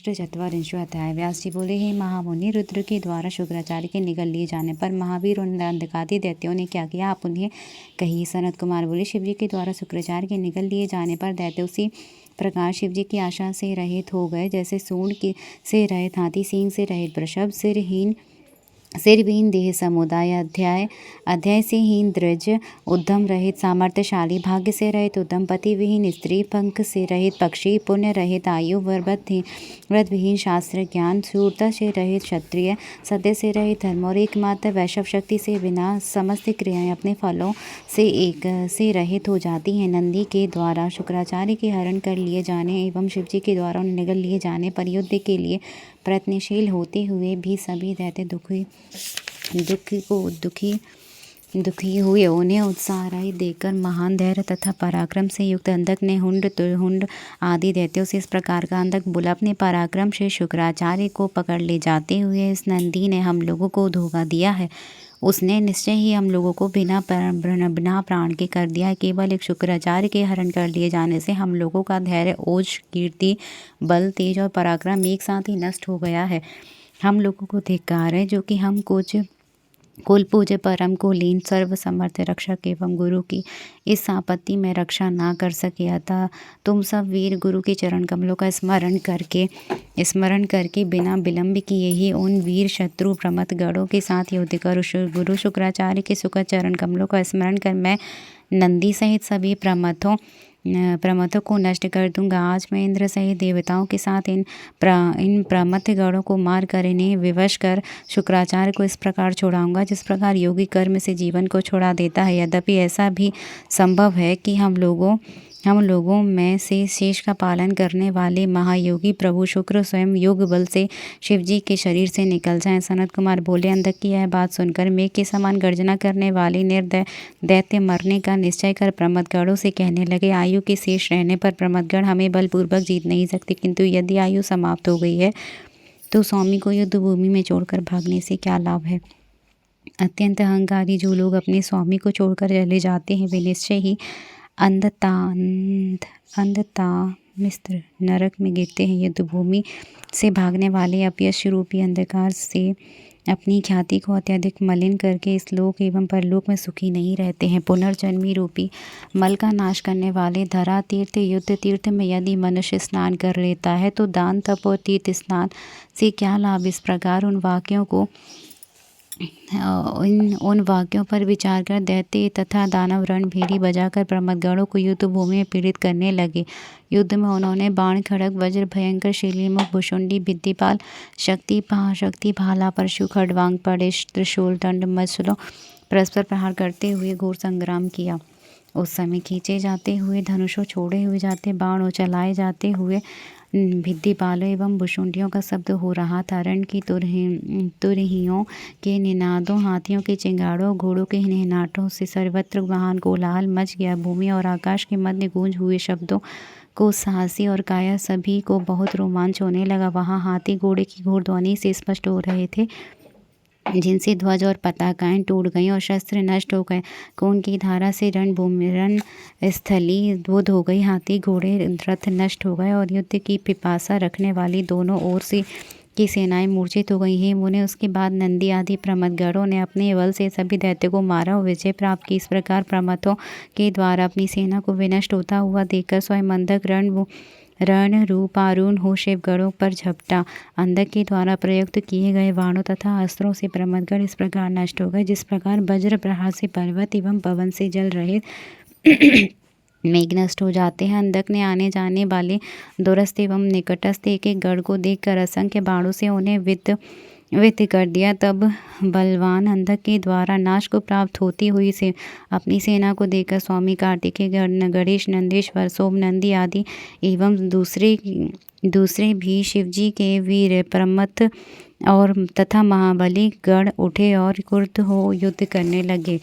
चतुर्विंशो अध्याय। व्यास जी बोले, हे महामुनि, रुद्र के द्वारा शुक्राचार्य के निगल लिए जाने पर महावीर और अंधकादि दैत्यों ने क्या किया, आप उन्हें कहिए। सनत कुमार बोले, शिव जी के द्वारा शुक्राचार्य के निगल लिए जाने पर दैत्य उसी प्रकार शिव जी की आशा से रहित हो गए, जैसे सूंड से रहित हाथी, सींग से रहित वृषभ, सिरविहीन देह समुदाय, अध्याय से हीन द्रज, उद्यम रहित सामर्थ्यशाली, भाग्य से रहित उद्यम, पति विहीन स्त्री, पंख से रहित पक्षी, पुण्य रहित आयु, व्रतविहीन शास्त्र ज्ञान, शूरता से रहित क्षत्रिय, सत्य से रहित धर्म और एकमात्र वैष्णव शक्ति से बिना समस्त क्रियाएं अपने फलों से रहित हो जाती हैं। नंदी के द्वारा शुक्राचार्य के हरण कर लिए जाने एवं शिवजी के द्वारा उन्हें निगल लिए जाने पर युद्ध के लिए प्रयत्नशील होते हुए भी सभी दैत्य दुखी हुए। उन्हें उत्साह देकर महान धैर्य तथा पराक्रम से युक्त अंधक ने हुंड आदि दैत्यों से इस प्रकार का अंधक बोला, अपने पराक्रम से शुक्राचार्य को पकड़ ले जाते हुए इस नंदी ने हम लोगों को धोखा दिया है। उसने निश्चय ही हम लोगों को बिना प्राण के कर दिया है। केवल एक शुक्राचार्य के हरण कर लिए जाने से हम लोगों का धैर्य, ओज, कीर्ति, बल, तेज और पराक्रम एक साथ ही नष्ट हो गया है। हम लोगों को धिक्कार है जो कि हम कुल पूज्य परम कुलीन सर्वसमर्थ रक्षक एवं गुरु की इस आपत्ति में रक्षा ना कर सके। अतः तुम सब वीर गुरु के चरण कमलों का स्मरण करके बिना विलंब किए ही उन वीर शत्रु प्रमथ गणों के साथ युद्ध करो। गुरु शुक्राचार्य के सुखद चरण कमलों का स्मरण कर मैं नंदी सहित सभी प्रमथों को नष्ट कर दूंगा। आज मैं इंद्र सहित देवताओं के साथ इन प्रमथ गणों को मार कर इन्हें विवश कर शुक्राचार्य को इस प्रकार छोड़ाऊंगा जिस प्रकार योगी कर्म से जीवन को छोड़ा देता है। यद्यपि ऐसा भी संभव है कि हम लोगों में से शेष का पालन करने वाले महायोगी प्रभु शुक्र स्वयं योग बल से शिवजी के शरीर से निकल जाएं। सनत कुमार बोले, अंधक की यह बात सुनकर मेघ के समान गर्जना करने वाले निर्दय दैत्य मरने का निश्चय कर प्रमथगणों से कहने लगे, आयु के शेष रहने पर प्रमथगण हमें बलपूर्वक जीत नहीं सकते, किंतु यदि आयु समाप्त हो गई है तो स्वामी को युद्ध भूमि में छोड़कर भागने से क्या लाभ है। अत्यंत अहंकारी जो लोग अपने स्वामी को छोड़कर चले जाते हैं वे निश्चय ही अंधता मिस्र नरक में गिरते हैं। युद्ध भूमि से भागने वाले अपयश रूपी अंधकार से अपनी ख्याति को अत्यधिक मलिन करके इस लोक एवं परलोक में सुखी नहीं रहते हैं। पुनर्जन्मी रूपी मल का नाश करने वाले धरा तीर्थ युद्ध तीर्थ में यदि मनुष्य स्नान कर लेता है तो दान तप और तीर्थ स्नान से क्या लाभ। इस प्रकार उन वाक्यों पर विचार कर दैत्य तथा दानव रणभेरी बजाकर प्रमथगणों को युद्ध भूमि में पीड़ित करने लगे। युद्ध में उन्होंने बाण, खड़ग, वज्र, भयंकर, शिलीमुख, भुषुंडी, भिद्दिपाल, शक्ति, महाशक्ति, भाला, परशु, खड्वांग, पड़ेश, त्रिशूल, दंड, मछलों परस्पर प्रहार करते हुए घोर संग्राम किया। उस समय खींचे जाते हुए धनुषों, छोड़े हुए जाते बाणों, चलाए जाते हुए भिद्दिपालों एवं भुषुंडियों का शब्द हो रहा था। रण की तुरहियों के निनादों, हाथियों के चिंगाड़ों, घोड़ों के निहनाटों से सर्वत्र महान कोलाहल मच गया। भूमि और आकाश के मध्य गूंज हुए शब्दों को साहसी और काया सभी को बहुत रोमांच होने लगा। वहाँ हाथी घोड़े की घोर ध्वनि से स्पष्ट हो रहे थे, जिनसे ध्वज और पताकाएं टूट गईं और शस्त्र नष्ट हो गए। खून की धारा से रण स्थली बुध हो गई, हाथी घोड़े रथ नष्ट हो गए और युद्ध की पिपासा रखने वाली दोनों ओर से की सेनाएं मूर्छित हो गई। हे मुने, उसके बाद नंदी आदि प्रमथगणों ने अपने बल से सभी दैत्यों को मारा और विजय प्राप्त की। इस प्रकार प्रमथों के द्वारा अपनी सेना को विनष्ट होता हुआ देखकर स्वयं अंधक रण रूपारूढ़ हो शिवगणों पर झपटा। अंधक के द्वारा प्रयुक्त किए गए बाणों तथा अस्त्रों से प्रमथगण इस प्रकार नष्ट हो गए जिस प्रकार वज्र प्रहार से पर्वत एवं पवन से जल रहे मेघ नष्ट हो जाते हैं। अंधक ने आने जाने वाले दूरस्थ एवं निकटस्थ एक एक गढ़ को देखकर असंख्य बाणों से उन्हें वित्त कर दिया। तब बलवान अंधक के द्वारा नाश को प्राप्त होती हुई से अपनी सेना को देखकर स्वामी कार्तिकेय, गणेश, नंदीश्वर, सोम, नंदी आदि एवं दूसरे भी शिवजी के वीर प्रमथ और तथा महाबली गण उठे और क्रुद्ध हो युद्ध करने लगे।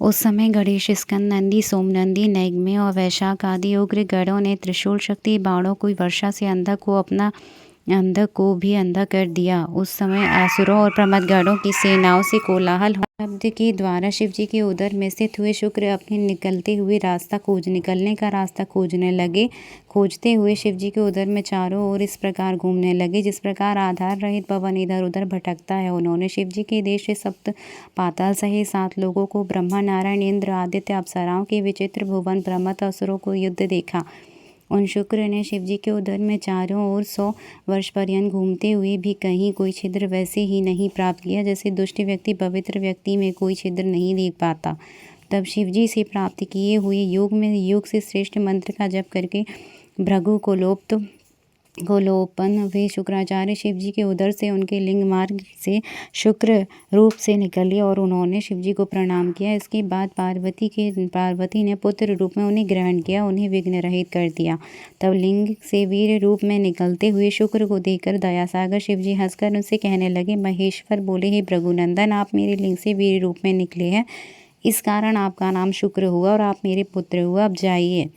उस समय गणेश, स्कंद, नंदी, सोम नंदी, नैगम्य और वैशाख आदि उग्र गणों ने त्रिशूल शक्ति बाणों की वर्षा से अंधक को भी अंधा कर दिया। उस समय असुरों और प्रमथगणों की सेनाओं से कोलाहल शब्द के द्वारा शिव जी के उदर में स्थित हुए शुक्र अपने निकलने का रास्ता खोजने लगे। खोजते हुए शिव जी के उदर में चारों ओर इस प्रकार घूमने लगे जिस प्रकार आधार रहित पवन इधर उधर भटकता है। उन्होंने शिव जी के देश से सप्त पाताल सहित 7 लोगों को, ब्रह्मा, नारायण, इंद्र, आदित्य, अप्सराओं के विचित्र भुवन, प्रमथ असुरों को युद्ध देखा। उन शुक्र ने शिव जी के उदर में चारों ओर 100 वर्ष पर्यंत घूमते हुए भी कहीं कोई छिद्र वैसे ही नहीं प्राप्त किया जैसे दुष्ट व्यक्ति पवित्र व्यक्ति में कोई छिद्र नहीं देख पाता। तब शिव जी से प्राप्त किए हुए योग में योग से श्रेष्ठ मंत्र का जप करके भृगु गोलोपन वे शुक्राचार्य शिव जी के उदर से उनके लिंग मार्ग से शुक्र रूप से निकले और उन्होंने शिव जी को प्रणाम किया। इसके बाद पार्वती ने पुत्र रूप में उन्हें ग्रहण किया, उन्हें विघ्न रहित कर दिया। तब लिंग से वीर रूप में निकलते हुए शुक्र को देखकर दयासागर शिव जी हंसकर उनसे कहने लगे, महेश्वर बोले, हे भृगुनंदन, आप मेरे लिंग से वीर रूप में निकले हैं, इस कारण आपका नाम शुक्र हुआ और आप मेरे पुत्र हुआ, अब जाइए।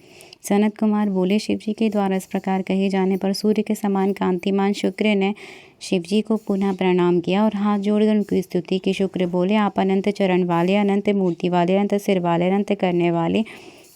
सनत कुमार बोले, शिव जी के द्वारा इस प्रकार कहे जाने पर सूर्य के समान कांतिमान शुक्र ने शिव जी को पुनः प्रणाम किया और हाथ जोड़कर उनकी स्तुति की। शुक्र बोले, आप अनंत चरण वाले, अनंत मूर्ति वाले, अनंत सिर वाले, अनंत करने वाले,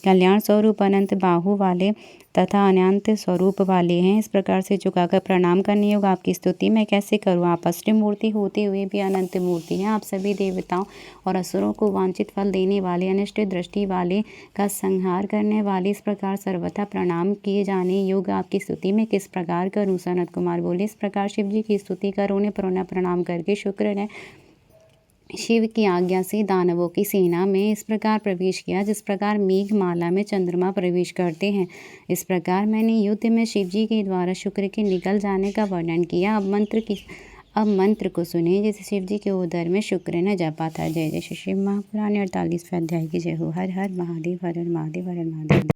कल्याण स्वरूप, अनंत बाहु वाले तथा अनंत स्वरूप वाले हैं। इस प्रकार से झुकाकर प्रणाम करने योग्य आपकी स्तुति मैं कैसे करूं? आप अष्ट मूर्ति होते हुए भी अनंत मूर्ति हैं। आप सभी देवताओं और असुरों को वांछित फल देने वाले, अनिष्ट दृष्टि वाले का संहार करने वाले, इस प्रकार सर्वथा प्रणाम किए जाने योग्य आपकी स्तुति मैं किस प्रकार करूं? सनत कुमार बोले, इस प्रकार शिव जी की स्तुति कर उन्हें पुनः प्रणाम करके शुक्र ने शिव की आज्ञा से दानवों की सेना में इस प्रकार प्रवेश किया जिस प्रकार मेघमाला में चंद्रमा प्रवेश करते हैं। इस प्रकार मैंने युद्ध में शिव जी के द्वारा शुक्र के निकल जाने का वर्णन किया। अब मंत्र को सुने जैसे शिव जी के उदर में शुक्र ने जपा था। जय जय श्री शिव महापुराण 48वें अध्याय की जय हो। हर हर महादेव, हर हर महादेव, हर हर महादेव।